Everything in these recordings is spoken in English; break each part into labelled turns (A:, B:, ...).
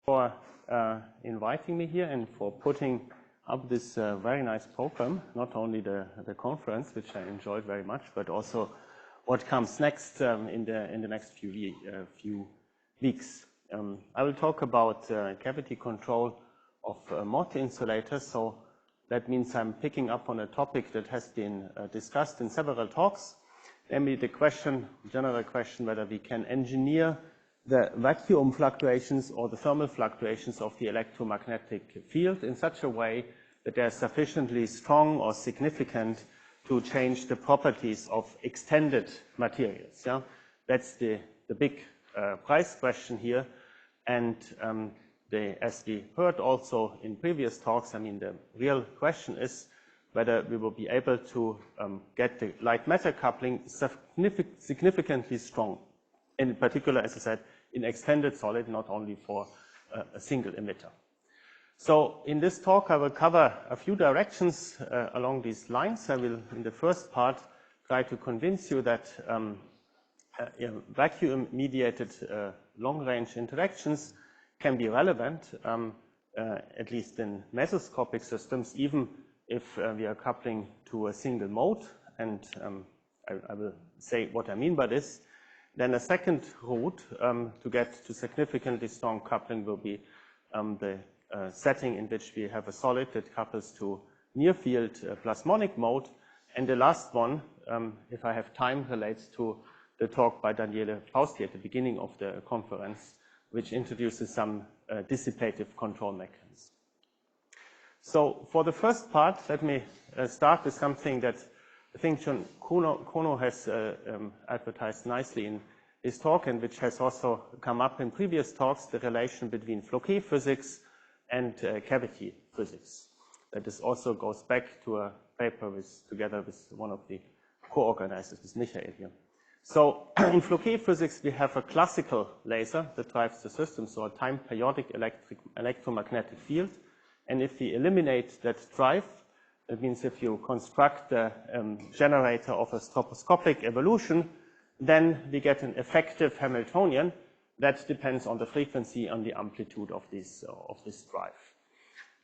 A: For inviting me here and for putting up this very nice program, not only the conference, which I enjoyed very much, but also what comes next in the next few weeks. I will talk about cavity control of Mott insulators. So that means I'm picking up on a topic that has been discussed in several talks, namely the general question whether we can engineer the vacuum fluctuations or the thermal fluctuations of the electromagnetic field in such a way that they are sufficiently strong or significant to change the properties of extended materials. Yeah? That's the big price question here. And as we heard also in previous talks, I mean, the real question is whether we will be able to get the light matter coupling significantly strong. In particular, as I said, in extended solid, not only for a single emitter. So in this talk, I will cover a few directions along these lines. I will, in the first part, try to convince you that vacuum-mediated long-range interactions can be relevant, at least in mesoscopic systems, even if we are coupling to a single mode. And I will say what I mean by this. Then a second route to get to significantly strong coupling will be the setting in which we have a solid that couples to near-field plasmonic mode. And the last one, if I have time, relates to the talk by Daniele Fausti at the beginning of the conference, which introduces some dissipative control mechanisms. So for the first part, let me start with something that I think John Kono has advertised nicely in his talk, and which has also come up in previous talks, the relation between Floquet physics and cavity physics. That is also goes back to a paper together with one of the co-organizers, with Michael here. So in Floquet physics, we have a classical laser that drives the system, so a time-periodic electromagnetic field. And if we eliminate that drive, that means if you construct the generator of a stroboscopic evolution, then we get an effective Hamiltonian that depends on the frequency and the amplitude of this drive.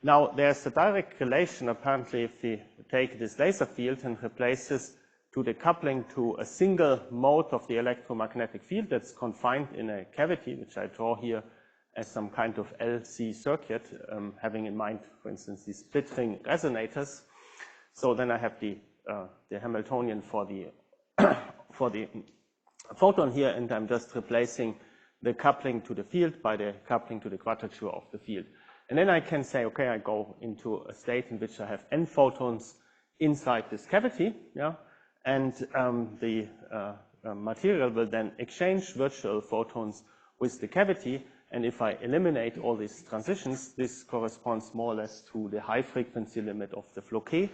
A: Now, there's a direct relation, apparently, if we take this laser field and replace this to the coupling to a single mode of the electromagnetic field that's confined in a cavity, which I draw here as some kind of LC circuit, having in mind, for instance, these split ring resonators. So then I have the Hamiltonian for the photon here, and I'm just replacing the coupling to the field by the coupling to the quadrature of the field. And then I can say, okay, I go into a state in which I have n photons inside this cavity, yeah, and the material will then exchange virtual photons with the cavity. And if I eliminate all these transitions, this corresponds more or less to the high frequency limit of the Floquet.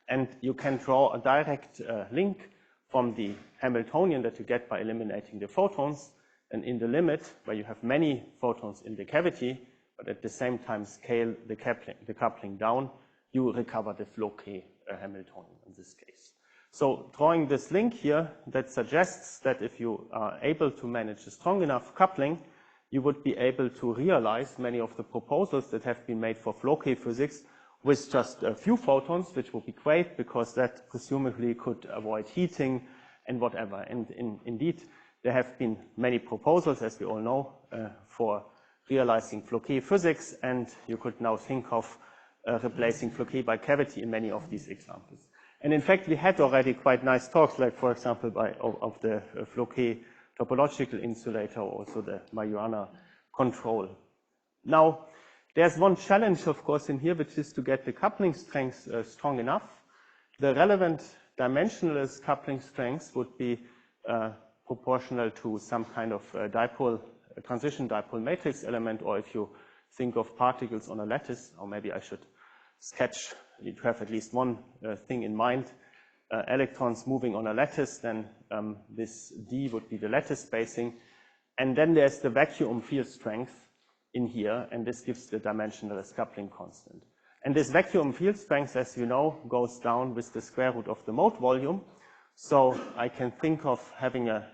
A: And you can draw a direct link from the Hamiltonian that you get by eliminating the photons, and in the limit, where you have many photons in the cavity, but at the same time scale the coupling down, you recover the Floquet Hamiltonian in this case. So drawing this link here, that suggests that if you are able to manage a strong enough coupling, you would be able to realize many of the proposals that have been made for Floquet physics with just a few photons, which would be great because that presumably could avoid heating and whatever. And indeed, there have been many proposals, as we all know, for realizing Floquet physics, and you could now think of replacing Floquet by cavity in many of these examples. And in fact, we had already quite nice talks, like for example, of the Floquet topological insulator, also the Majorana control. Now, there's one challenge, of course, in here, which is to get the coupling strength strong enough. The relevant dimensionless coupling strength would be proportional to some kind of transition dipole matrix element, or if you think of particles on a lattice, or maybe I should sketch, you have at least one thing in mind, electrons moving on a lattice, then this D would be the lattice spacing. And then there's the vacuum field strength in here, and this gives the dimensionless coupling constant. And this vacuum field strength, as you know, goes down with the square root of the mode volume. So I can think of having a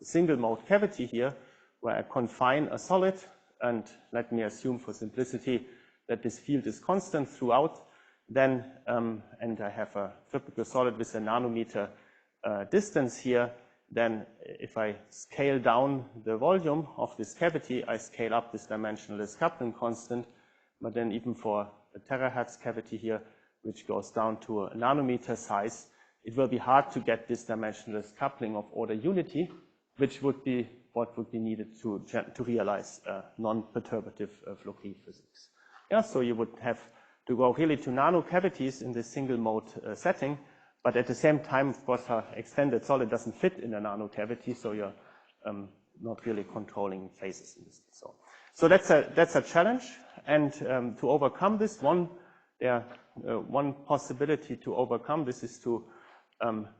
A: single mode cavity here where I confine a solid and let me assume for simplicity that this field is constant throughout, then, and I have a typical solid with a nanometer distance here, then if I scale down the volume of this cavity, I scale up this dimensionless coupling constant, but then even for a terahertz cavity here, which goes down to a nanometer size, it will be hard to get this dimensionless coupling of order unity, which would be what would be needed to realize non-perturbative Floquet physics. Yeah, so you would have to go really to nano cavities in this single mode setting, but at the same time, of course, our extended solid doesn't fit in a nano cavity, so you're not really controlling phases in this. So that's a challenge, and to overcome this, one possibility to overcome this is to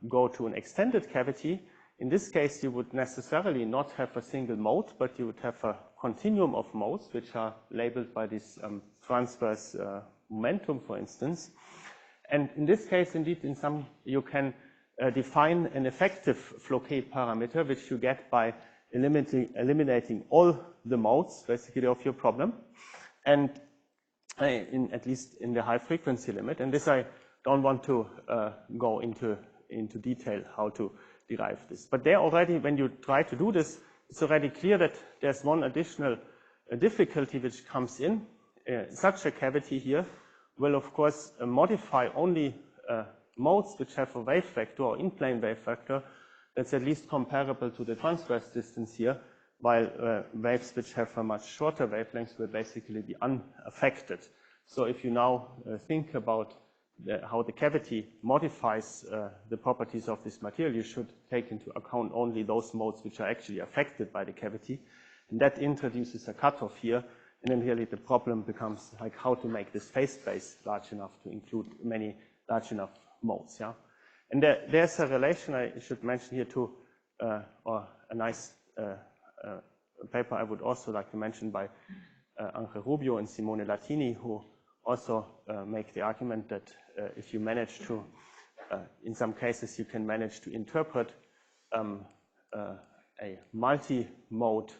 A: go to an extended cavity. In this case, you would necessarily not have a single mode, but you would have a continuum of modes, which are labeled by this transverse momentum, for instance. And in this case, indeed, you can define an effective Floquet parameter, which you get by eliminating all the modes, basically, of your problem, and at least in the high frequency limit. And this I don't want to go into detail how to derive this. But there already, when you try to do this, it's already clear that there's one additional difficulty which comes in. Such a cavity here will, of course, modify only modes which have a wave vector or in-plane wave vector that's at least comparable to the transverse distance here, while waves which have a much shorter wavelength will basically be unaffected. So if you now think about how the cavity modifies the properties of this material, you should take into account only those modes which are actually affected by the cavity. And that introduces a cutoff here. And then really the problem becomes like how to make this phase space large enough to include many large enough modes. Yeah? And there's a relation I should mention here too, or a nice paper I would also like to mention by Angel Rubio and Simone Latini, who also make the argument that if you manage to, in some cases, you can manage to interpret a multi-mode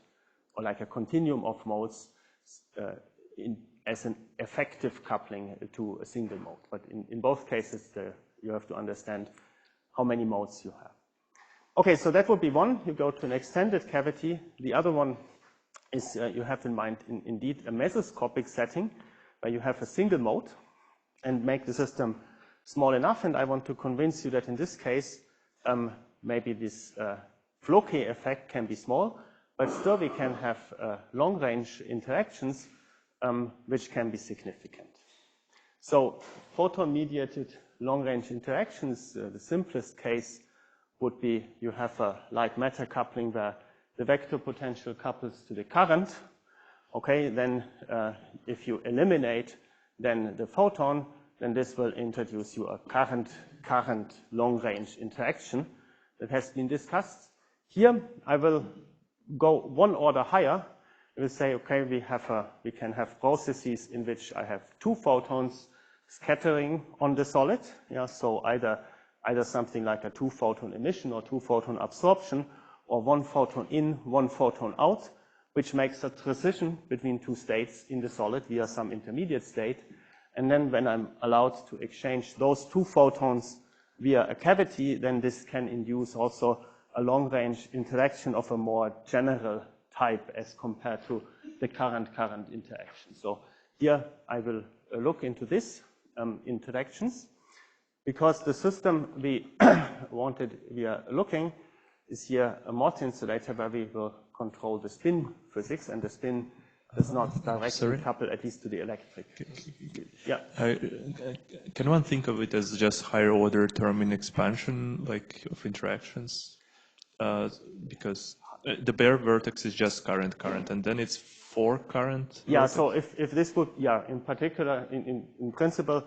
A: or like a continuum of modes as an effective coupling to a single mode. But in both cases, you have to understand how many modes you have. Okay, so that would be one. You go to an extended cavity. The other one is you have in mind, indeed, a mesoscopic setting where you have a single mode and make the system small enough. And I want to convince you that in this case, maybe this Floquet effect can be small, but still we can have long-range interactions which can be significant. So photon-mediated long-range interactions, the simplest case would be you have a light-matter coupling where the vector potential couples to the current. Okay, then if you eliminate then the photon, then this will introduce you a current long-range interaction that has been discussed. Here I will go one order higher. I will say, okay, we can have processes in which I have two photons scattering on the solid. Yeah, so either something like a two-photon emission or two-photon absorption, or one photon in, one photon out, which makes a transition between two states in the solid via some intermediate state. And then when I'm allowed to exchange those two photons via a cavity, then this can induce also a long-range interaction of a more general type as compared to the current-current interaction. So here I will look into this interactions, because the system we are looking is here a Mott insulator where we will control the spin physics, and the spin does not directly couple at least to the electric. Yeah.
B: Can one think of it as just higher order term in expansion, like of interactions? Because the bare vertex is just current, and then it's four current.
A: Yeah. Vertex. So if this would, in particular, in principle,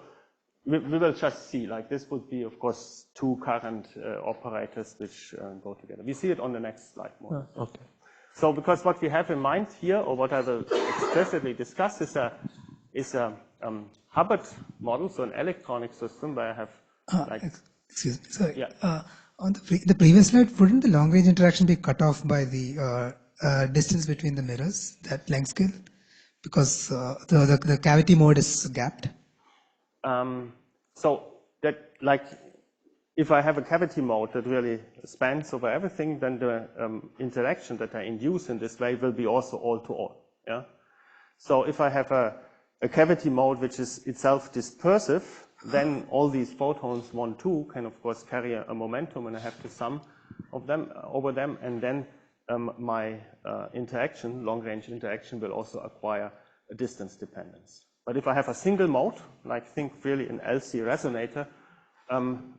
A: we will just see, like this would be, of course, two current operators which go together. We see it on the next slide more.
B: Okay.
A: So because what we have in mind here, or what I will explicitly discuss, is a Hubbard model, so an electronic system where I have like...
C: Excuse me, sorry.
A: Yeah.
C: On the previous slide, wouldn't the long-range interaction be cut off by the distance between the mirrors, that length scale? Because the cavity mode is gapped.
A: So that, like, if I have a cavity mode that really spans over everything, then the interaction that I induce in this way will be also all-to-all. Yeah. So if I have a cavity mode which is itself dispersive, then all these photons 1, 2 can of course carry a momentum, and I have to sum of them over them, and then my interaction, long-range interaction, will also acquire a distance dependence. But if I have a single mode, like think really an LC resonator,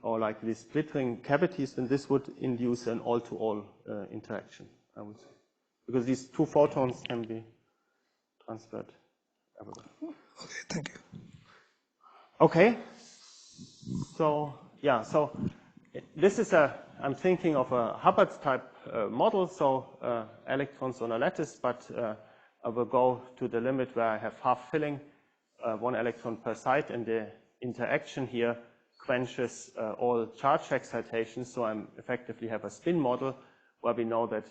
A: or like these splittering cavities, then this would induce an all-to-all interaction, I would say. Because these two photons can be transferred everywhere.
C: Okay, thank you.
A: Okay. So, yeah, so this is I'm thinking of a Hubbard type model, so electrons on a lattice, but I will go to the limit where I have half filling, 1 electron per side, and the interaction here quenches all charge excitations, so I effectively have a spin model where we know that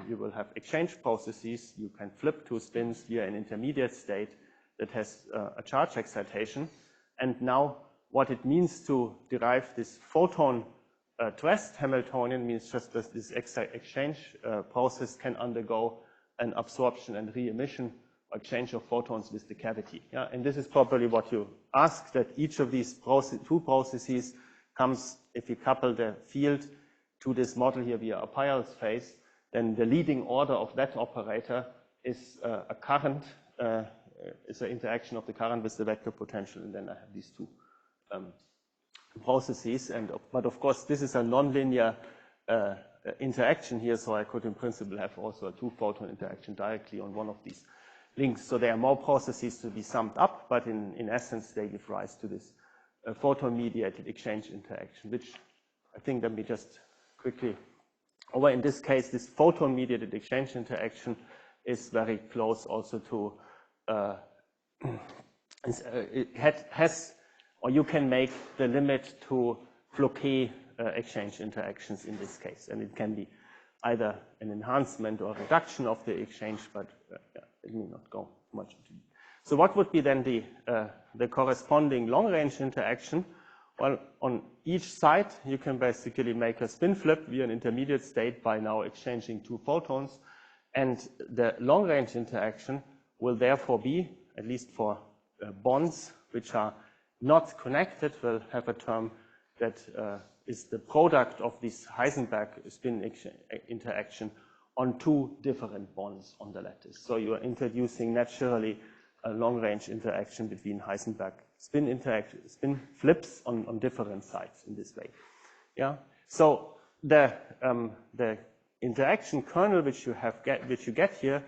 A: you will have exchange processes. You can flip two spins via an intermediate state that has a charge excitation. And now what it means to derive this photon twist Hamiltonian means just that this exchange process can undergo an absorption and re-emission or exchange of photons with the cavity. Yeah? And this is probably what you ask, that each of these two processes comes, if you couple the field to this model here via a Peierls phase, then the leading order of that operator is a current, is an interaction of the current with the vector potential, and then I have these two processes. But of course, this is a nonlinear interaction here, so I could in principle have also a two-photon interaction directly on one of these links. So there are more processes to be summed up, but in essence, they give rise to this photon-mediated exchange interaction, which I think let me just quickly over. In this case, this photon-mediated exchange interaction is very close also to it has, or you can make the limit to Floquet exchange interactions in this case, and it can be either an enhancement or reduction of the exchange, but it may not go much into it. So what would be then the corresponding long-range interaction? Well, on each side, you can basically make a spin flip via an intermediate state by now exchanging two photons, and the long-range interaction will therefore be, at least for bonds which are not connected, will have a term that is the product of this Heisenberg spin interaction on two different bonds on the lattice. So you are introducing naturally a long-range interaction between Heisenberg spin flips on different sides in this way. Yeah. So the interaction kernel which you get here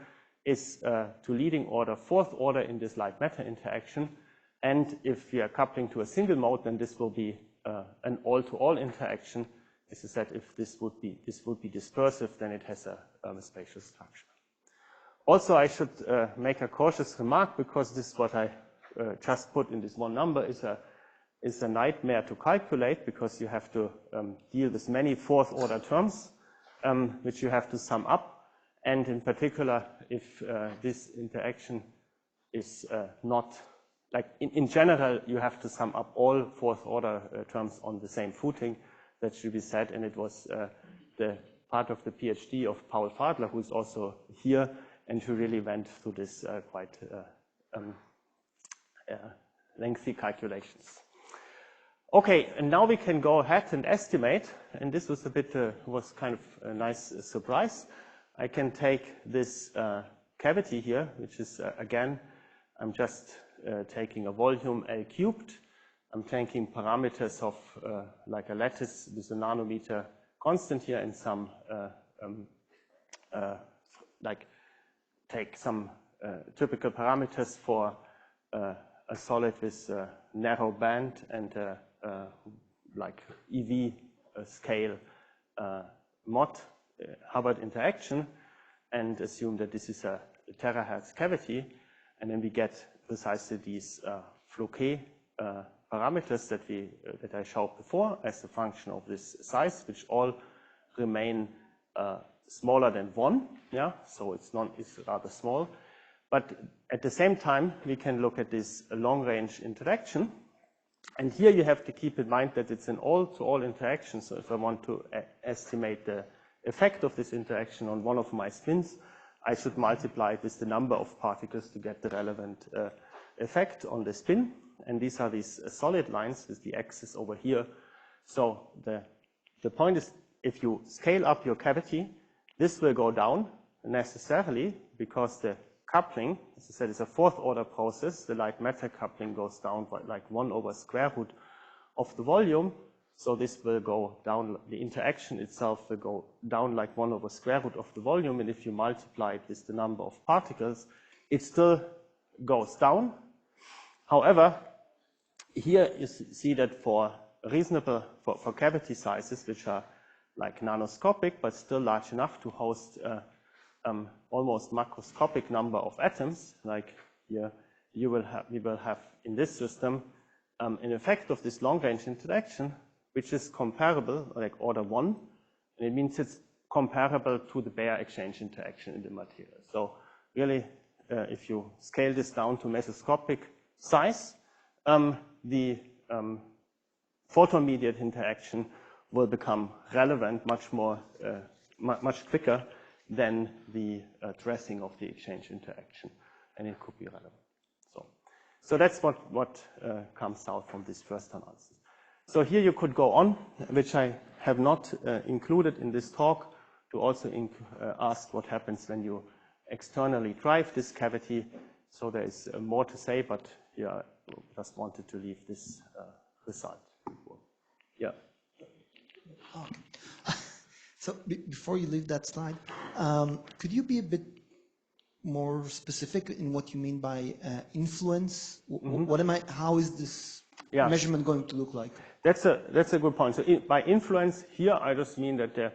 A: is to leading order, fourth order in this light matter interaction. And if we are coupling to a single mode, then this will be an all-to-all interaction. As I said, if this would be dispersive, then it has a spatial structure. Also, I should make a cautious remark, because this is what I just put in this one number is a nightmare to calculate, because you have to deal with many fourth-order terms, which you have to sum up. And in particular, if this interaction is not, like in general, you have to sum up all fourth-order terms on the same footing. That should be said, and it was the part of the PhD of Paul Fadler, who is also here, and who really went through this quite lengthy calculations. Okay, and now we can go ahead and estimate, and this was a bit, was kind of a nice surprise. I can take this cavity here, which is, again, I'm just taking a volume L cubed. I'm taking parameters of like a lattice with a nanometer constant here, and some, like, take some typical parameters for a solid with a narrow band and like EV scale Mott Hubbard interaction, and assume that this is a terahertz cavity, and then we get precisely these Floquet parameters that I showed before as a function of this size, which all remain smaller than 1, yeah, so it's rather small. But at the same time, we can look at this long-range interaction. And here you have to keep in mind that it's an all-to-all interaction. So if I want to estimate the effect of this interaction on one of my spins, I should multiply it with the number of particles to get the relevant effect on the spin. And these are these solid lines with the axis over here. So the point is, if you scale up your cavity, this will go down necessarily because the coupling, as I said, is a fourth order process. The light matter coupling goes down by like 1 over square root of the volume. So this will go down, the interaction itself will go down like 1 over square root of the volume. And if you multiply it with the number of particles, it still goes down. However, here you see that for reasonable, for cavity sizes, which are like nanoscopic, but still large enough to host almost macroscopic number of atoms, like here, we will have in this system an effect of this long-range interaction, which is comparable, like order 1, and it means it's comparable to the bare exchange interaction in the material. So really, if you scale this down to mesoscopic size, the photon-mediated interaction will become relevant much more, much quicker than the dressing of the exchange interaction, and it could be relevant. So that's what comes out from this first analysis. So here you could go on, which I have not included in this talk, to also ask what happens when you externally drive this cavity. So there is more to say, but yeah, I just wanted to leave this result. Yeah.
D: Okay. So before you leave that slide, could you be a bit more specific in what you mean by influence? Mm-hmm. How is this measurement going to look like?
A: That's a good point. So by influence here, I just mean that the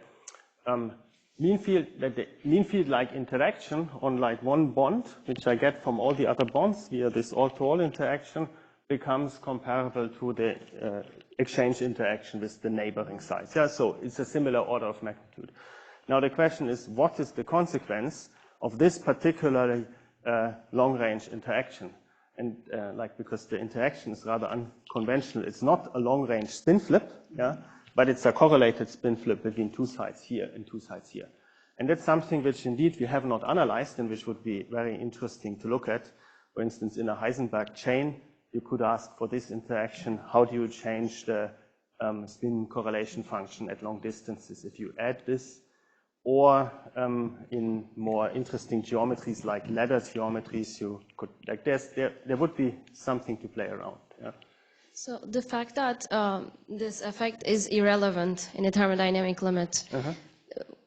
A: mean field-like interaction on like one bond, which I get from all the other bonds via this all-to-all interaction, becomes comparable to the exchange interaction with the neighboring sites. Yeah, so it's a similar order of magnitude. Now the question is, what is the consequence of this particularly long-range interaction? And because the interaction is rather unconventional, it's not a long-range spin flip, yeah, but it's a correlated spin flip between two sides here and two sides here. And that's something which indeed we have not analyzed and which would be very interesting to look at. For instance, in a Heisenberg chain, you could ask for this interaction, how do you change the spin correlation function at long distances if you add this? Or in more interesting geometries like ladder geometries, you could, like there would be something to play around. Yeah.
E: So the fact that this effect is irrelevant in the thermodynamic limit,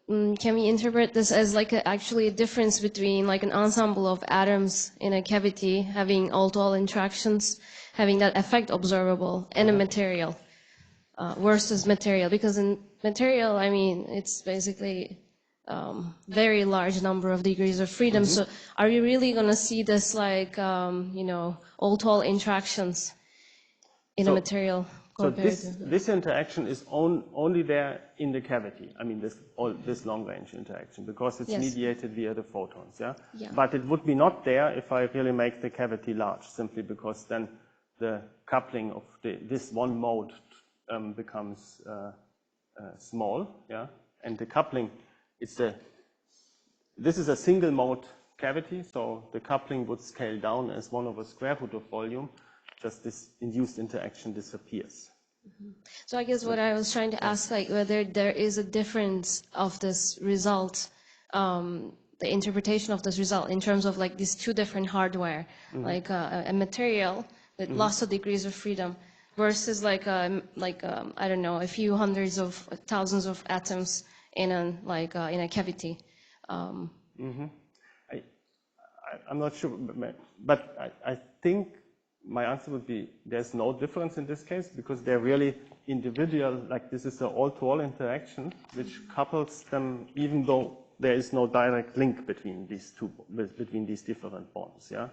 E: can we interpret this as like actually a difference between like an ensemble of atoms in a cavity having all-to-all interactions, having that effect observable, and a material versus material? Because in material, I mean, it's basically very large number of degrees of freedom. So are we really going to see this like, all-to-all interactions in a material?
A: So this interaction is only there in the cavity. I mean, this long-range interaction, because it's mediated via the photons. Yeah? But it would be not there if I really make the cavity large, simply because then the coupling of this one mode becomes small. Yeah, and the coupling, this is a single mode cavity, so the coupling would scale down as 1 over square root of volume. Just this induced interaction disappears.
E: So I guess what I was trying to ask, like whether there is a difference of this result, the interpretation of this result in terms of like these two different hardware, like a material with lots of degrees of freedom versus like I don't know, a few hundreds of thousands of atoms in a cavity. I'm
A: not sure, but I think my answer would be there's no difference in this case, because they're really individual. Like this is an all-to-all interaction which couples them, even though there is no direct link between these different bonds. Yeah.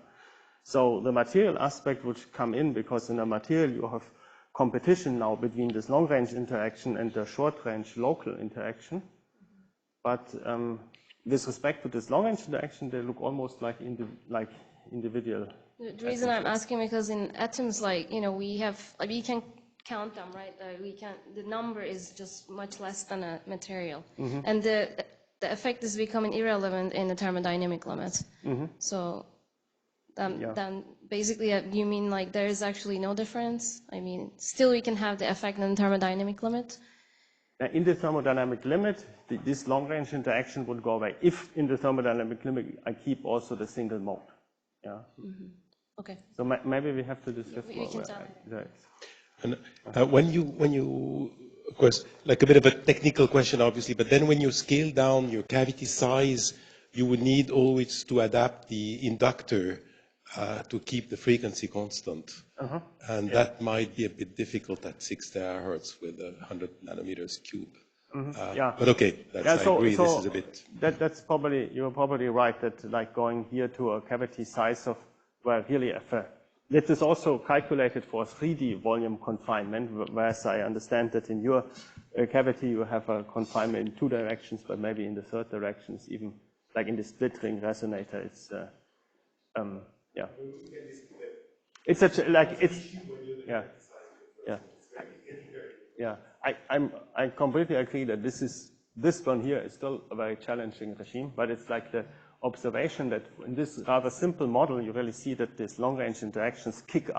A: So the material aspect would come in, because in a material you have competition now between this long-range interaction and the short-range local interaction. But with respect to this long-range interaction, they look almost like individual.
E: The reason I'm asking because in atoms, like, you know, we can count them, right? The number is just much less than a material. And the effect is becoming irrelevant in the thermodynamic limit. So then basically you mean like there is actually no difference? I mean, still we can have the effect in the thermodynamic limit?
A: In the thermodynamic limit, this long-range interaction would go away. If in the thermodynamic limit I keep also the single mode. Yeah.
E: Okay.
A: So maybe we have to discuss
E: We
A: more.
E: can tell.
F: And when you, of course, like a bit of a technical question, obviously, but then when you scale down your cavity size, you would need always to adapt the inductor to keep the frequency constant. And that might be a bit difficult at 6 terahertz with 100 nanometers cube. But okay, I agree, this is a bit...
A: You're probably right that like going here to a cavity size of, well, really, this is also calculated for 3D volume confinement, whereas I understand that in your cavity you have a confinement in 2 directions, but maybe in the 3rd directions, even like in the split ring resonator, it's, yeah. It's I completely agree that this one here is still a very challenging regime, but it's like the observation that in this rather simple model, you really see that these long-range interactions kick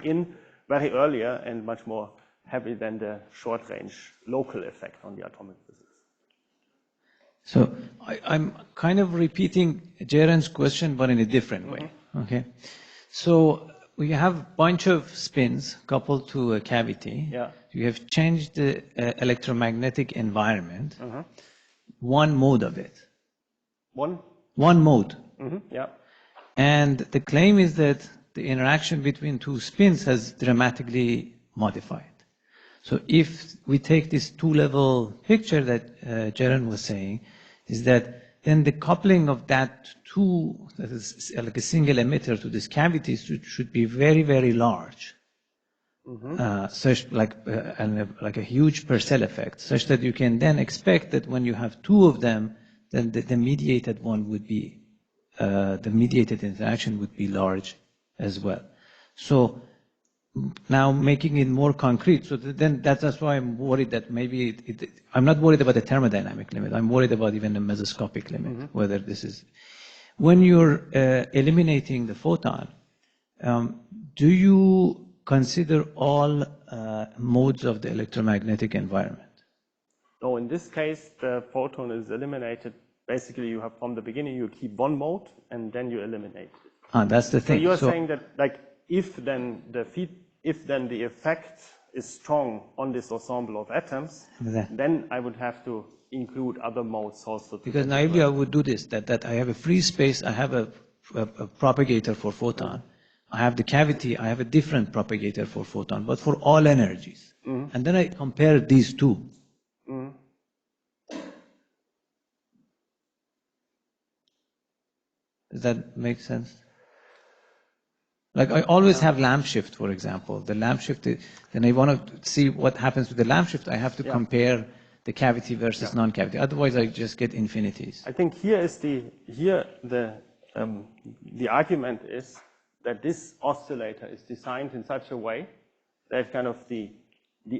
A: in very earlier and much more heavy than the short-range local effect on the atomic physics.
G: So I'm kind of repeating Jaren's question, but in a different way. Okay. So we have a bunch of spins coupled to a cavity.
A: Yeah.
G: You have changed the electromagnetic environment. One mode of it. One mode.
A: Yeah.
G: And the claim is that the interaction between two spins has dramatically modified. So if we take this two-level picture that Jaren was saying, is that then the coupling of that that is like a single emitter to this cavity should be very, very large. Such like a huge Purcell effect, such that you can then expect that when you have two of them, then the mediated one would be, the mediated interaction would be large as well. So now making it more concrete, so then that's why I'm worried that maybe I'm not worried about the thermodynamic limit. I'm worried about even the mesoscopic limit, whether this is, when you're eliminating the photon, do you consider all modes of the electromagnetic environment?
A: So in this case, the photon is eliminated. Basically, you have from the beginning, you keep one mode and then you eliminate it.
G: That's the thing.
A: So you're saying that like if then the effect is strong on this ensemble of atoms, then I would have to include other modes also.
G: Because naively I would do this, that I have a free space, I have a propagator for photon, I have the cavity, I have a different propagator for photon, but for all energies. And then I compare these two. Does that make sense? Like I always have lamp shift, for example. The lamp shift, then I want to see what happens with the lamp shift. I have to compare the cavity versus non-cavity. Otherwise, I just get infinities.
A: I think the argument is that this oscillator is designed in such a way that kind of the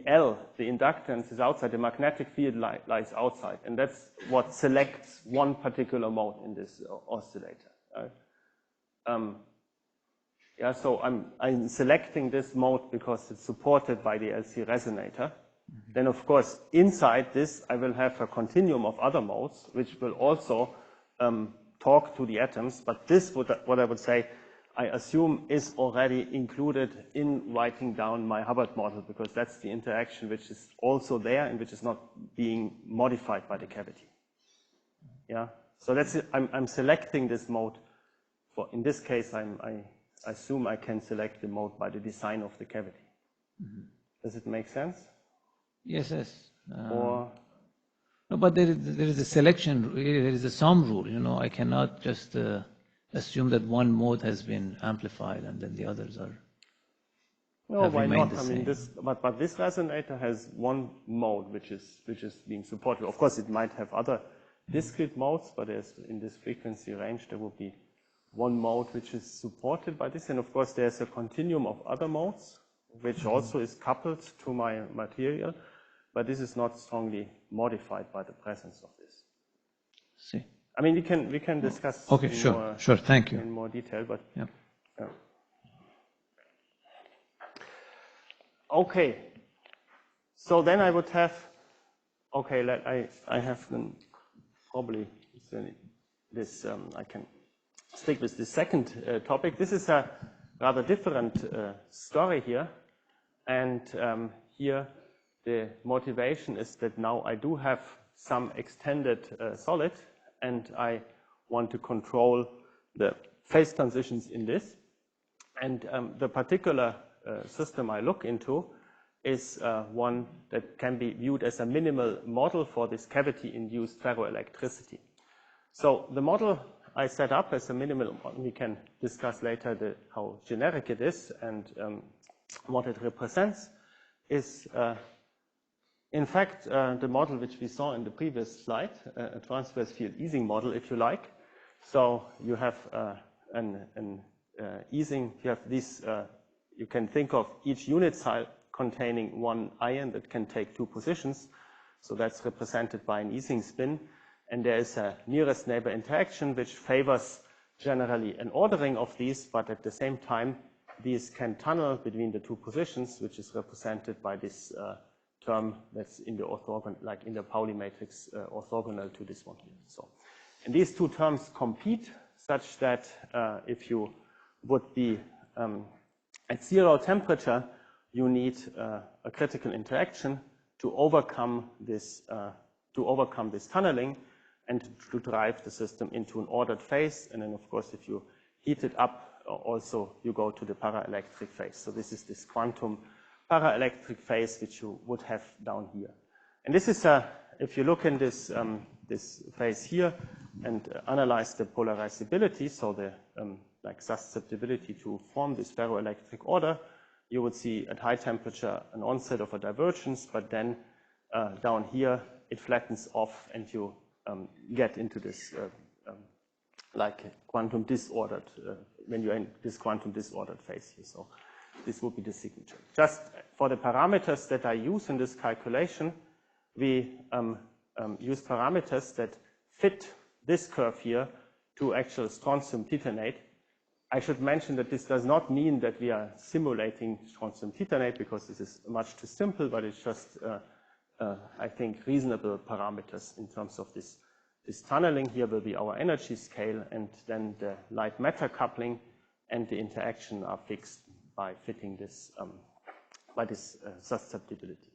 A: L, the inductance, is outside. The magnetic field lies outside, and that's what selects one particular mode in this oscillator. So I'm selecting this mode because it's supported by the LC resonator. Then, of course, inside this, I will have a continuum of other modes, which will also talk to the atoms. But this, what I would say, I assume is already included in writing down my Hubbard model, because that's the interaction which is also there and which is not being modified by the cavity. Yeah. So that's it. I'm selecting this mode. In this case, I assume I can select the mode by the design of the cavity. Does it make sense?
G: Yes.
A: Or
G: no, but there is a selection. There is a sum rule. You know, I cannot just assume that one mode has been amplified and then the others are.
A: no, why not? I mean, but this resonator has one mode which is being supported. Of course, it might have other discrete modes, but there's in this frequency range there will be one mode which is supported by this, and of course there's a continuum of other modes which also is coupled to my material, but this is not strongly modified by the presence of this.
G: See.
A: I mean, we can discuss
G: Okay, sure, thank you.
A: in more detail, but
G: yeah.
A: Okay. So then I would have, okay, I have probably this, I can stick with the second topic. This is a rather different story here. And here the motivation is that now I do have some extended solid, and I want to control the phase transitions in this. And the particular system I look into is one that can be viewed as a minimal model for this cavity-induced ferroelectricity. So the model I set up as a minimal, we can discuss later how generic it is and what it represents, is in fact the model which we saw in the previous slide, a transverse field easing model, if you like. So you have an easing, you have this, you can think of each unit cell containing one ion that can take two positions. So that's represented by an easing spin. And there is a nearest neighbor interaction which favors generally an ordering of these, but at the same time, these can tunnel between the two positions, which is represented by this term that's in the orthogonal, like in the Pauli matrix, orthogonal to this one here. So, and these two terms compete such that if you would be at 0 temperature, you need a critical interaction to overcome this tunneling and to drive the system into an ordered phase. And then, of course, if you heat it up, also you go to the paraelectric phase. So this is this quantum paraelectric phase which you would have down here. And this is if you look in this this phase here and analyze the polarizability, so the like susceptibility to form this ferroelectric order, you would see at high temperature an onset of a divergence, but then down here it flattens off and you get into this like quantum disordered, when you're in this quantum disordered phase here. So this would be the signature. Just for the parameters that I use in this calculation, we use parameters that fit this curve here to actual strontium titanate. I should mention that this does not mean that we are simulating strontium titanate, because this is much too simple, but it's just, I think, reasonable parameters in terms of this. This tunneling here will be our energy scale, and then the light matter coupling and the interaction are fixed by fitting this, by this susceptibility.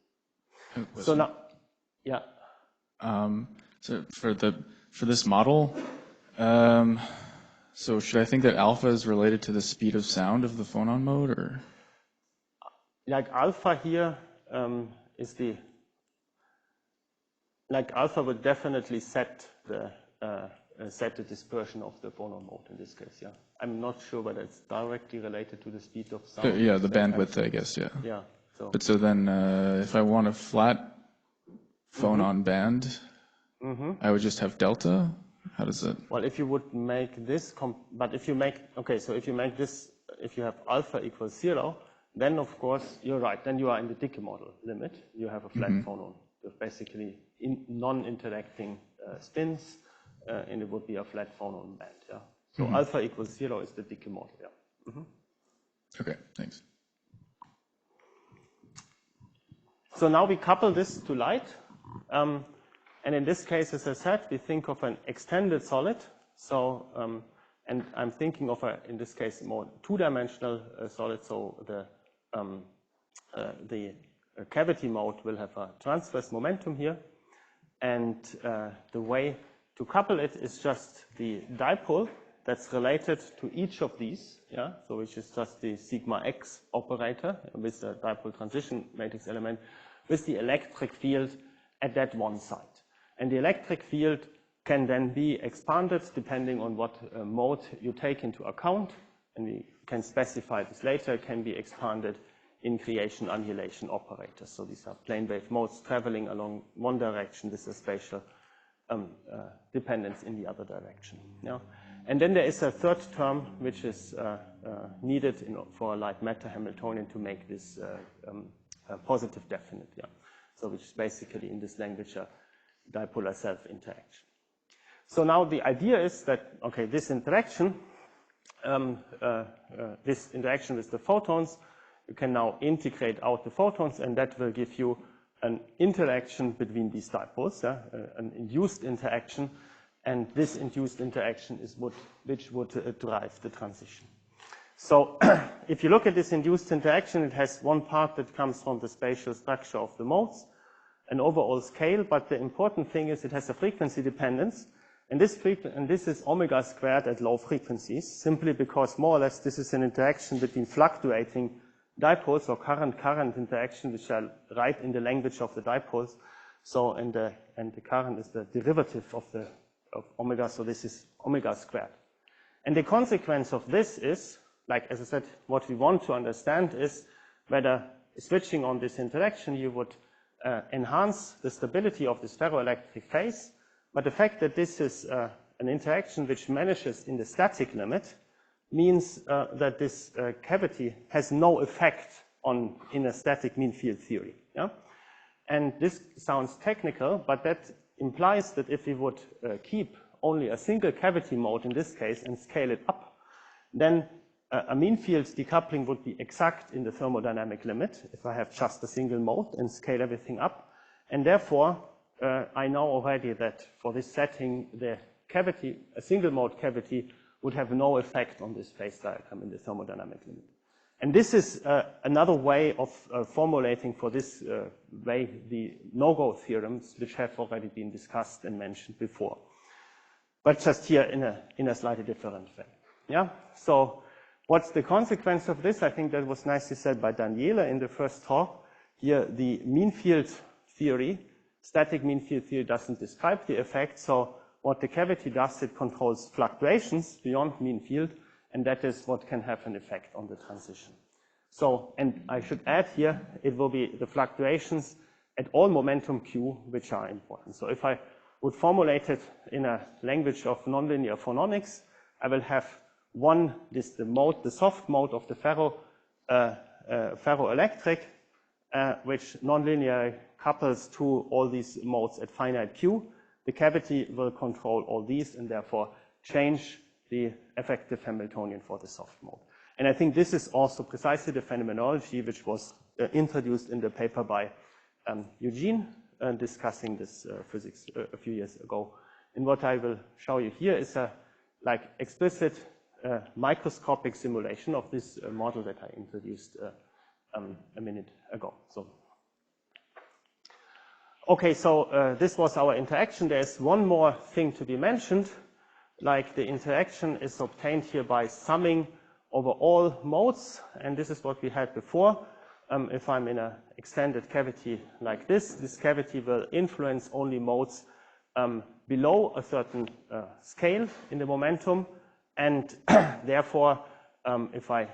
A: So now, yeah.
H: So for this model, so should I think that alpha is related to the speed of sound of the phonon mode, or?
A: Like alpha here is the, like alpha would definitely set the dispersion of the phonon mode in this case, yeah. I'm not sure whether it's directly related to the speed of sound.
H: Yeah, the bandwidth, I guess, yeah.
A: Yeah. So.
H: But so then if I want a flat phonon band, I would just have delta? How does it?
A: Well, if you would make this, but if you make, okay, so if you make this, if you have alpha equals 0, then of course, you're right, then you are in the Dicke model limit. You have a flat phonon. You're basically non-interacting spins, and it would be a flat phonon band, yeah. So alpha equals 0 is the Dicke model, yeah.
H: Okay, thanks.
A: So now we couple this to light. And in this case, as I said, we think of an extended solid. So, and I'm thinking of in this case, more two-dimensional solid. So the cavity mode will have a transverse momentum here. And the way to couple it is just the dipole that's related to each of these, yeah. So which is just the sigma x operator with the dipole transition matrix element with the electric field at that one side. And the electric field can then be expanded depending on what mode you take into account. And we can specify this later. It can be expanded in creation annihilation operators. So these are plane wave modes traveling along one direction with a spatial dependence in the other direction. Yeah? And then there is a third term which is needed for a light matter Hamiltonian to make this positive definite. Yeah? So which is basically in this language a dipolar self-interaction. So now the idea is that, okay, this interaction with the photons, you can now integrate out the photons, and that will give you an interaction between these dipoles, an induced interaction, and this induced interaction is which would drive the transition. So if you look at this induced interaction, it has one part that comes from the spatial structure of the modes, an overall scale, but the important thing is it has a frequency dependence, and this is omega squared at low frequencies, simply because more or less this is an interaction between fluctuating dipoles or current-current interaction, which are right in the language of the dipoles. So and the current is the derivative of omega, so this is omega squared. And the consequence of this is, like as I said, what we want to understand is whether switching on this interaction you would enhance the stability of this ferroelectric phase, but the fact that this is an interaction which vanishes in the static limit means that this cavity has no effect in a static mean field theory. Yeah? And this sounds technical, but that implies that if we would keep only a single cavity mode in this case and scale it up, then a mean field decoupling would be exact in the thermodynamic limit if I have just a single mode and scale everything up. And therefore, I know already that for this setting, the cavity, a single mode cavity, would have no effect on this phase diagram in the thermodynamic limit. And this is another way of formulating for this way the no-go theorems, which have already been discussed and mentioned before, but just here in a slightly different way. Yeah. So what's the consequence of this? I think that was nicely said by Daniela in the first talk. Here, the mean field theory, static mean field theory, doesn't describe the effect. So what the cavity does, it controls fluctuations beyond mean field, and that is what can have an effect on the transition. So, and I should add here, it will be the fluctuations at all momentum q which are important. So if I would formulate it in a language of nonlinear phononics, I will have the soft mode of the ferroelectric, which nonlinearly couples to all these modes at finite q. The cavity will control all these and therefore change the effective Hamiltonian for the soft mode. And I think this is also precisely the phenomenology which was introduced in the paper by Eugene discussing this physics a few years ago. And what I will show you here is a explicit microscopic simulation of this model that I introduced a minute ago. So, okay, so this was our interaction. There's one more thing to be mentioned, like the interaction is obtained here by summing over all modes, and this is what we had before. If I'm in an extended cavity like this cavity will influence only modes below a certain scale in the momentum, and therefore, if I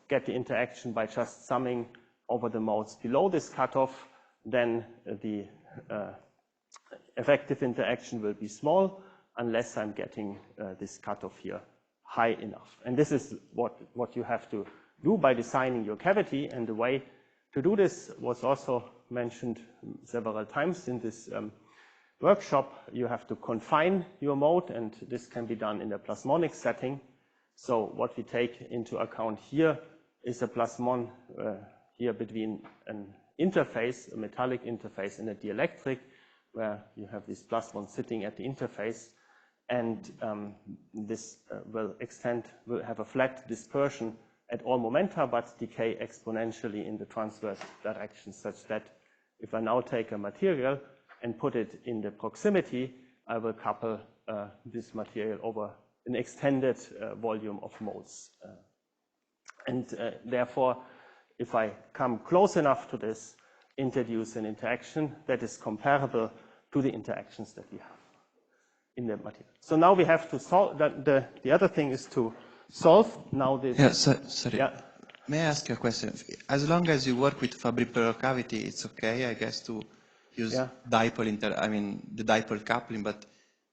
A: get the interaction by just summing over the modes below this cutoff, then the effective interaction will be small unless I'm getting this cutoff here high enough. And this is what you have to do by designing your cavity, and the way to do this was also mentioned several times in this workshop. You have to confine your mode, and this can be done in a plasmonic setting. So what we take into account here is a plasmon here between an interface, a metallic interface, and a dielectric, where you have this plasmon sitting at the interface, and this will have a flat dispersion at all momenta, but decay exponentially in the transverse direction, such that if I now take a material and put it in the proximity, I will couple this material over an extended volume of modes. Therefore, if I come close enough to this, introduce an interaction that is comparable to the interactions that we have in the material. So now we have to solve that. The other thing is to solve now this.
I: Yeah, sorry.
A: Yeah.
I: May I ask you a question? As long as you work with Fabry-Pérot cavity, it's okay, I guess, to use the dipole coupling, but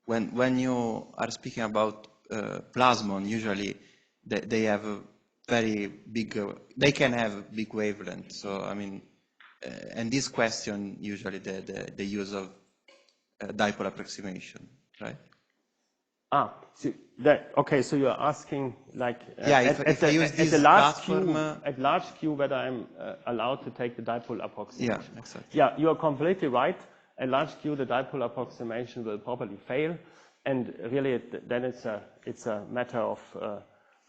I: when you are speaking about plasmon, usually they have a very big, they can have a big wavelength. So I mean, and this question usually the use of dipole approximation, right?
A: Okay, so you're asking like
I: if I use this platform,
A: at large Q whether I'm allowed to take the dipole approximation.
I: Yeah, exactly.
A: Yeah, you are completely right. At large Q, the dipole approximation will probably fail, and really then it's a matter of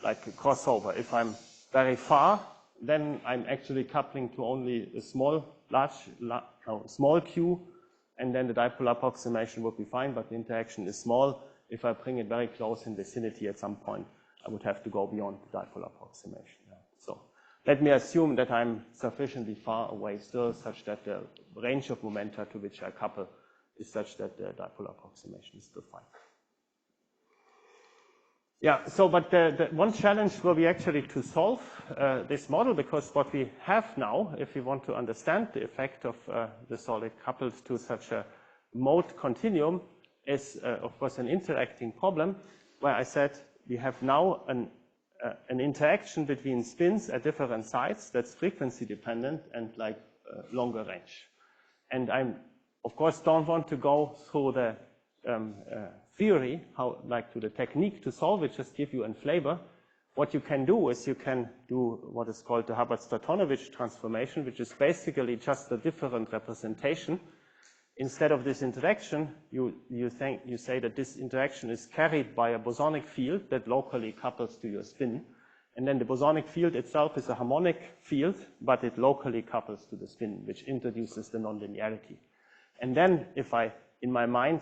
A: like a crossover. If I'm very far, then I'm actually coupling to only a small Q, and then the dipole approximation would be fine, but the interaction is small. If I bring it very close in vicinity at some point, I would have to go beyond the dipole approximation. Yeah. So let me assume that I'm sufficiently far away still, such that the range of momenta to which I couple is such that the dipole approximation is still fine. Yeah, so but the one challenge will be actually to solve this model, because what we have now, if we want to understand the effect of the solid coupled to such a mode continuum, is of course an interacting problem, where I said we have now an interaction between spins at different sites that's frequency dependent and like longer range. And I, of course, don't want to go through the theory, to the technique to solve it, just give you a flavor. What you can do is you can do what is called the Hubbard-Stratonovich transformation, which is basically just a different representation. Instead of this interaction, you say that this interaction is carried by a bosonic field that locally couples to your spin. And then the bosonic field itself is a harmonic field, but it locally couples to the spin, which introduces the nonlinearity. And then if I, in my mind,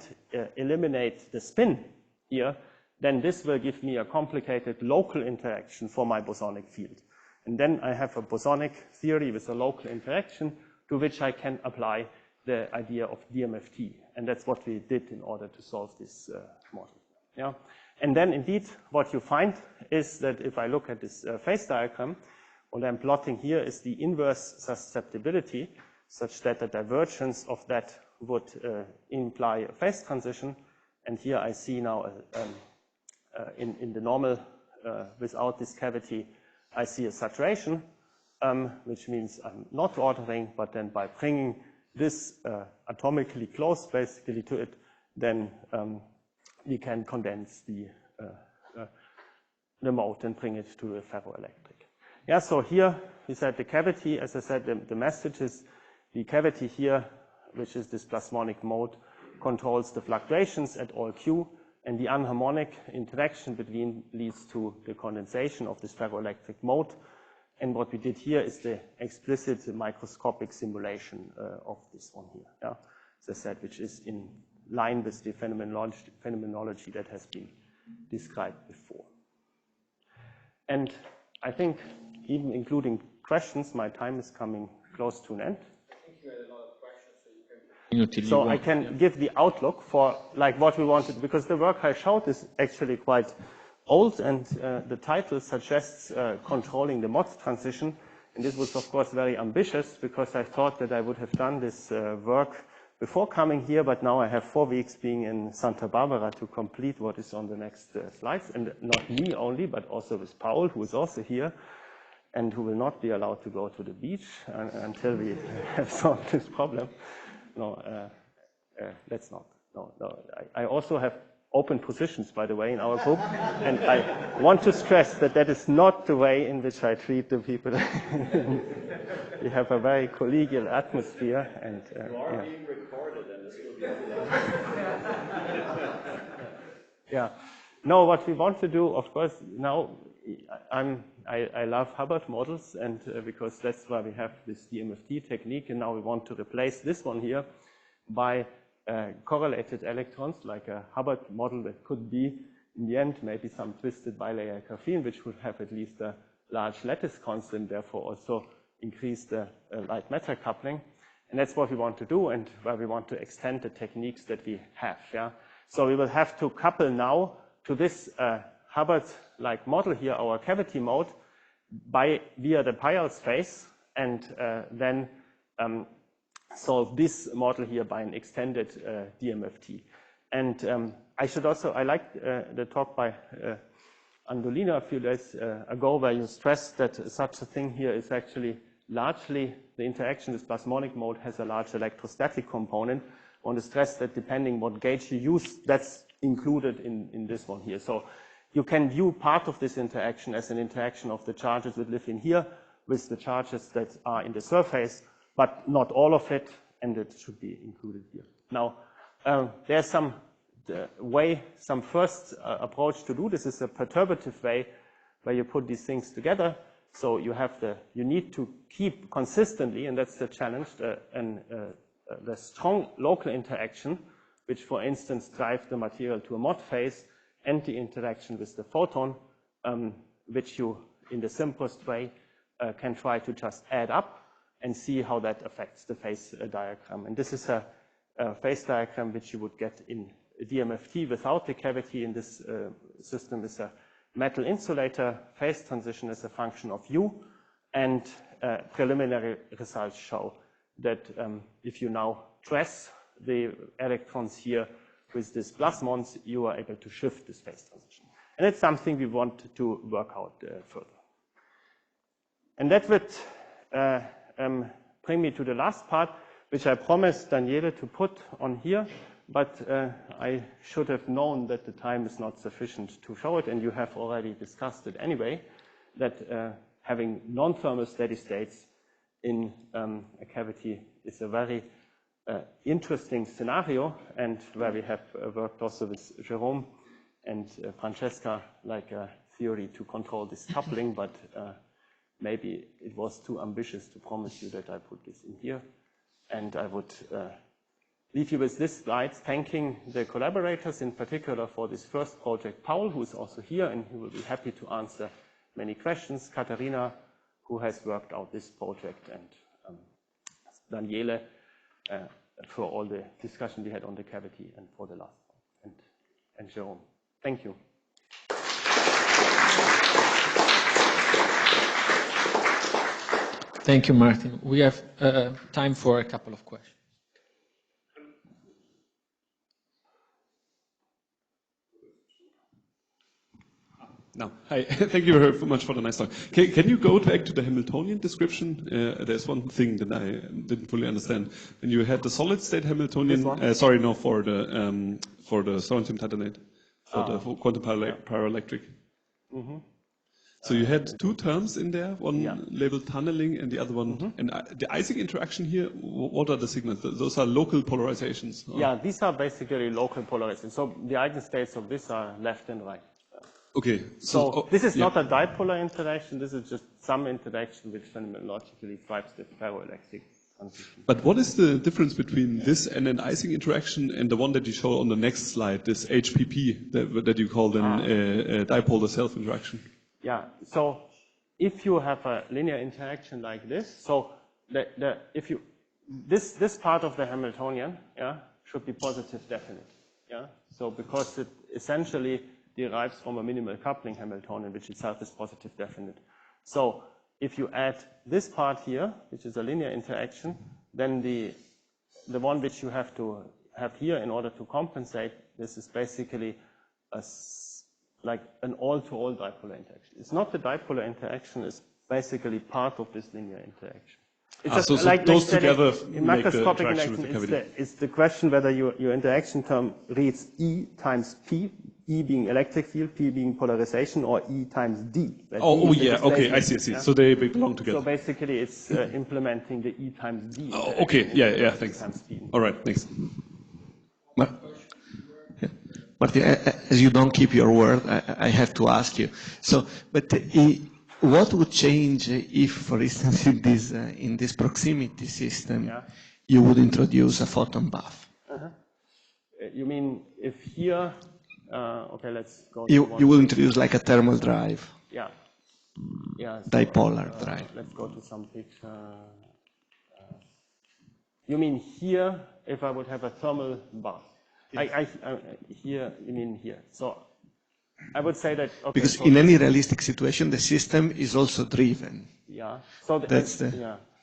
A: eliminate the spin here, then this will give me a complicated local interaction for my bosonic field. And then I have a bosonic theory with a local interaction to which I can apply the idea of DMFT. And that's what we did in order to solve this model. Yeah. And then indeed, what you find is that if I look at this phase diagram, what I'm plotting here is the inverse susceptibility, such that the divergence of that would imply a phase transition. And here I see now in the normal, without this cavity, I see a saturation, which means I'm not ordering, but then by bringing this atomically close basically to it, then we can condense the mode and bring it to a ferroelectric. Yeah, so here we said the cavity, as I said, the message is the cavity here, which is this plasmonic mode, controls the fluctuations at all Q, and the anharmonic interaction between leads to the condensation of this ferroelectric mode. And what we did here is the explicit microscopic simulation of this one here, yeah? As I said, which is in line with the phenomenology that has been described before. And I think, even including questions, my time is coming close to an end.
H: I think you had a lot of questions,
A: so I can give the outlook for like what we wanted, because the work I showed is actually quite old, and the title suggests controlling the Mott-transition. And this was, of course, very ambitious, because I thought that I would have done this work before coming here, but now I have 4 weeks being in Santa Barbara to complete what is on the next slides. And not me only, but also with Paul, who is also here, and who will not be allowed to go to the beach until we have solved this problem. No, let's not. No. I also have open positions, by the way, in our group, and I want to stress that that is not the way in which I treat the people. We have a very collegial atmosphere, and you are being recorded, and this will be. Yeah. No, what we want to do, of course, now I love Hubbard models, and because that's why we have this DMFT technique, and now we want to replace this one here by correlated electrons, like a Hubbard model that could be, in the end, maybe some twisted bilayer graphene, which would have at least a large lattice constant, therefore also increase the light matter coupling. And that's what we want to do, and where we want to extend the techniques that we have. Yeah. So we will have to couple now to this Hubbard-like model here, our cavity mode, via the Peierls space, and then solve this model here by an extended DMFT. And I liked the talk by Andolina a few days ago, where you stressed that such a thing here is actually largely, the interaction with plasmonic mode has a large electrostatic component. I want to stress that depending what gauge you use, that's included in this one here. So you can view part of this interaction as an interaction of the charges that live in here with the charges that are in the surface, but not all of it, and it should be included here. Now, there's some first approach to do this is a perturbative way where you put these things together. So you need to keep consistently, and that's the challenge, the strong local interaction, which for instance drive the material to a Mott phase, and the interaction with the photon, which you, in the simplest way, can try to just add up and see how that affects the phase diagram. And this is a phase diagram which you would get in DMFT without the cavity. In this system is a metal insulator. Phase transition is a function of U, and preliminary results show that if you now dress the electrons here with these plasmons, you are able to shift this phase transition. And it's something we want to work out further. And that would bring me to the last part, which I promised Daniele to put on here, but I should have known that the time is not sufficient to show it, and you have already discussed it anyway, that having non-thermal steady states in a cavity is a very interesting scenario, and where we have worked also with Jerome and Francesca, like a theory to control this coupling, but maybe it was too ambitious to promise you that I put this in here. And I would leave you with this slide, thanking the collaborators, in particular for this first project, Paul, who is also here, and he will be happy to answer many questions, Katharina, who has worked out this project, and Daniele, for all the discussion we had on the cavity, and for the last one, and Jerome. Thank you.
J: Thank you, Martin. We have time for a couple of questions.
K: No. Hi, thank you very much for the nice talk. Can you go back to the Hamiltonian description? There's one thing that I didn't fully understand. When you had the solid state Hamiltonian, for the strontium titanate, for the quantum paraelectric. Mm-hmm. So you had two terms in there, one labeled tunneling and the other one. And the Ising interaction here, what are the signals? Those are local polarizations? Or?
A: Yeah, these are basically local polarizations. So the eigenstates of this are left and right.
K: Okay.
A: So this is not a dipolar interaction. This is just some interaction which phenomenologically drives the ferroelectric transition.
K: But what is the difference between this and an Ising interaction and the one that you show on the next slide, this HPP that you call then a dipolar self-interaction? Yeah,
A: so if you have a linear interaction like this, so this part of the Hamiltonian should be positive definite. So because it essentially derives from a minimal coupling Hamiltonian, which itself is positive definite. So if you add this part here, which is a linear interaction, then the one which you have to have here in order to compensate, this is basically like an all-to-all dipolar interaction. It's not the dipolar interaction, it's basically part of this linear interaction. It's just
K: so
A: like
K: those together
A: in
K: make the
A: macroscopic
K: interaction with the cavity.
A: it's the question whether your interaction term reads E times P, E being electric field, P being polarization, or E times D.
K: Okay, I see. Yeah? So they belong together.
A: So basically it's implementing the E times D.
K: Okay, thanks. All right, thanks.
L: Martin, as you don't keep your word, I have to ask you. So, but what would change if, for instance, in this proximity system, you would introduce a photon bath?
A: You mean if here? Okay, let's go.
L: You will introduce like a thermal drive.
A: Yeah.
L: Dipolar drive.
A: Let's go to some picture. You mean here? If I would have a thermal bath? Here, you mean here. So I would say that... Okay,
L: because in any realistic situation, the system is also driven.
A: Yeah. So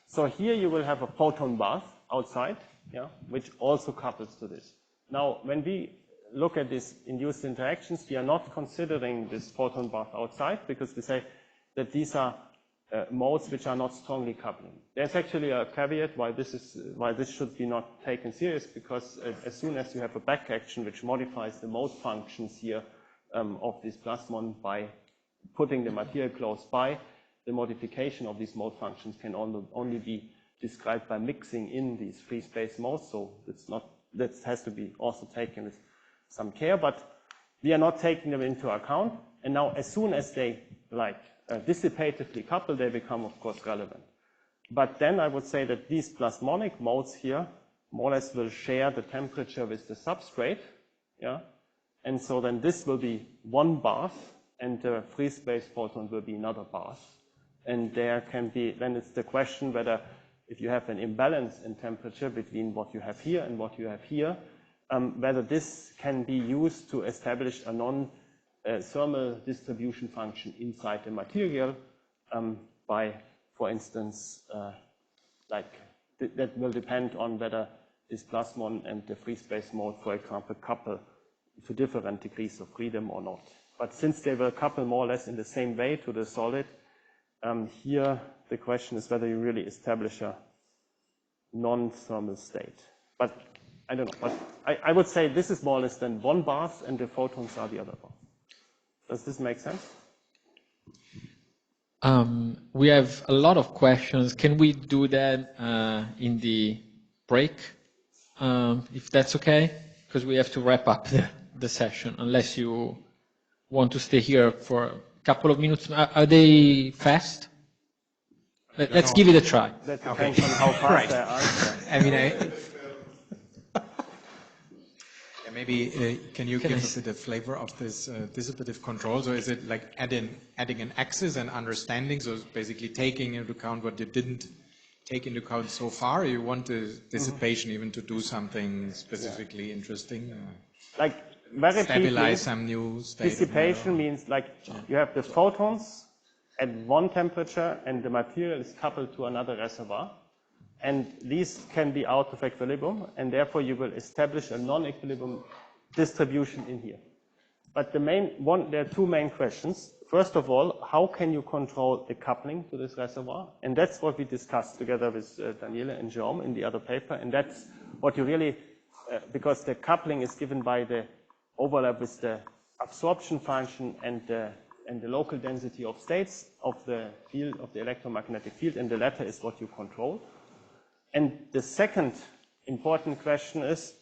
A: So here you will have a photon bath. outside, yeah, which also couples to this. Now, when we look at these induced interactions, we are not considering this photon bath outside because we say that these are modes which are not strongly coupling. There's actually a caveat why this should be not taken serious, because as soon as you have a back action which modifies the mode functions here of this plasmon by putting the material close by, the modification of these mode functions can only be described by mixing in these free space modes. So that has to be also taken with some care, but we are not taking them into account. And now, as soon as they dissipatively couple, they become, of course, relevant. But then I would say that these plasmonic modes here more or less will share the temperature with the substrate, yeah. And so then this will be one bath, and the free space photon will be another bath. And there can be, then it's the question whether if you have an imbalance in temperature between what you have here and what you have here, whether this can be used to establish a non-thermal distribution function inside the material by, for instance, that will depend on whether this plasmon and the free space mode, for example, couple to different degrees of freedom or not. But since they will couple more or less in the same way to the solid, here the question is whether you really establish a non-thermal state. But I don't know. But I would say this is more or less then one bath and the photons are the other bath. Does this make sense?
J: We have a lot of questions. Can we do that in the break, if that's okay? Because we have to wrap up the session, unless you want to stay here for a couple of minutes. Are they fast? Let's give it a try.
A: That depends on how fast they are.
M: I mean, maybe can you give us a bit of flavor of this dissipative control? So is it like adding an axis and understanding, so it's basically taking into account what you didn't take into account so far, or you want the dissipation even to do something specifically interesting?
A: Like very
M: stabilize some new state.
A: Dissipation means like you have the photons at one temperature and the material is coupled to another reservoir. And these can be out of equilibrium, and therefore you will establish a non-equilibrium distribution in here. But there are two main questions. First of all, how can you control the coupling to this reservoir? And that's what we discussed together with Daniele and Jerome in the other paper. And that's what you really, because the coupling is given by the overlap with the absorption function and the local density of states of the field, of the electromagnetic field, and the latter is what you control. And the second important question is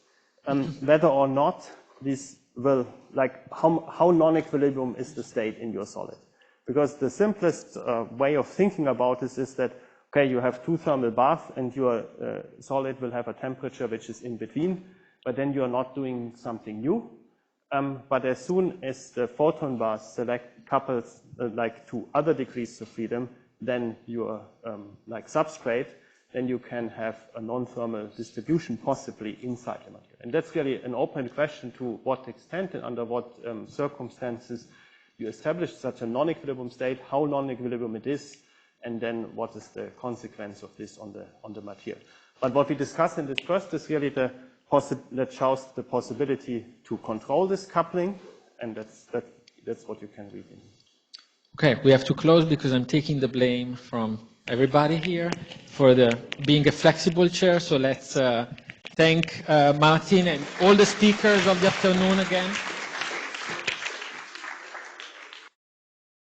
A: whether or not this will, like how non-equilibrium is the state in your solid. Because the simplest way of thinking about this is that, okay, you have two thermal baths and your solid will have a temperature which is in between, but then you are not doing something new. But as soon as the photon bath couples to other degrees of freedom than your substrate, then you can have a non-thermal distribution possibly inside the material. And that's really an open question to what extent and under what circumstances you establish such a non-equilibrium state, how non-equilibrium it is, and then what is the consequence of this on the material. But what we discussed in this first is really that shows the possibility to control this coupling, and that's what you can read in.
J: Okay, we have to close because I'm taking the blame from everybody here for being a flexible chair. So let's thank Martin and all the speakers of the afternoon again.